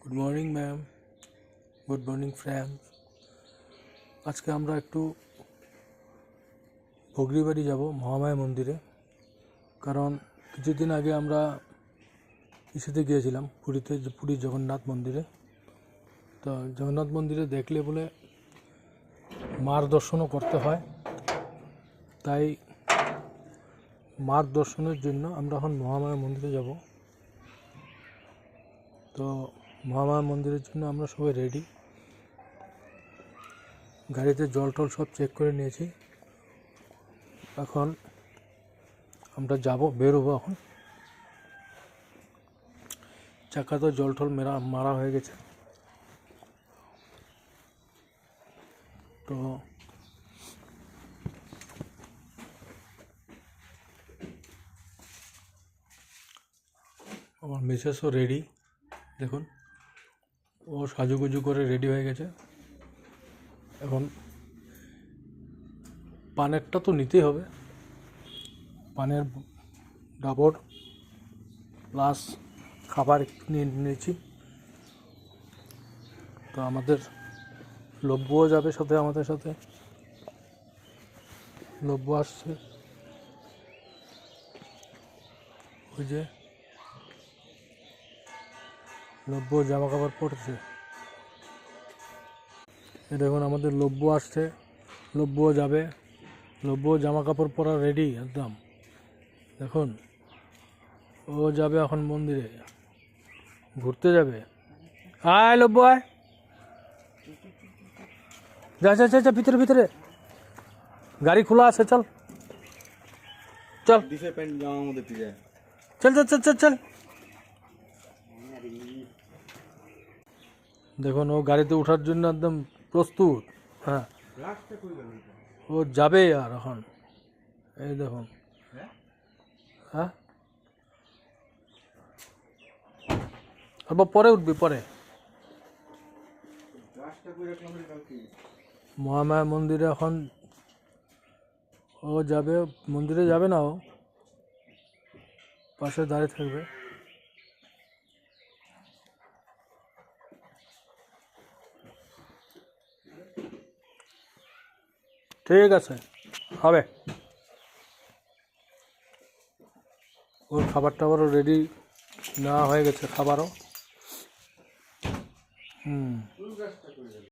Good morning ma'am, good morning friends. আজকে আমরা একটু বগরিবাড়ি যাব মহামায়া মন্দিরে, কারণ কিছুদিন আগে আমরা ইসেতে গিয়েছিলাম পুরীতে, পুরীর জগন্নাথ মন্দিরে। তো জগন্নাথ মন্দিরে দেখলে বলে মার দর্শনও করতে হয়, তাই মার দর্শনের জন্য আমরা এখন মহামায়া মন্দিরে যাব। তো মহামায়া মন্দিরের জন্য আমরা সবাই রেডি, গাড়িতে জল টল সব চেক করে নিয়েছি। এখন আমরা যাব, বেরোবো। এখন চাকা তো জল টল মারা হয়ে গেছে। তো আমার মিসেসও রেডি, দেখুন ও সাজুগুজু করে রেডি হয়ে গেছে। এখন পানেরটা তো নিতেই হবে, পানের ডাবর প্লাস খাবার নিয়ে নিয়েছি। তো আমাদের লব্বুও যাবে সাথে, আমাদের সাথে লব্বু আসছে, ওই যে লব্বু জামা কাপড় পরছে। দেখুন আমাদের লব্বু আসছে, লব্বুও যাবে, লব্বুও জামা কাপড় পরা রেডি একদম। দেখুন ও যাবে এখন মন্দিরে, ঘুরতে যাবে। আয় লব্বু আয়, যা যা যা, ভিতরে ভিতরে গাড়ি খোলা আছে, চল চল চল চল চল চল চল। দেখুন ও গাড়িতে ওঠার জন্য একদম প্রস্তুত। হ্যাঁ, ও যাবে আর এখন, এই দেখুন। হ্যাঁ, অল্প পরে উঠবি, পরে। মহামায়া মন্দিরে এখন ও যাবে, মন্দিরে যাবে না, ও পাশে দাঁড়িয়ে থাকবে। ঠিক আছে, হবে। ওর খাবার টাবারও রেডি নেওয়া হয়ে গেছে, খাবারও।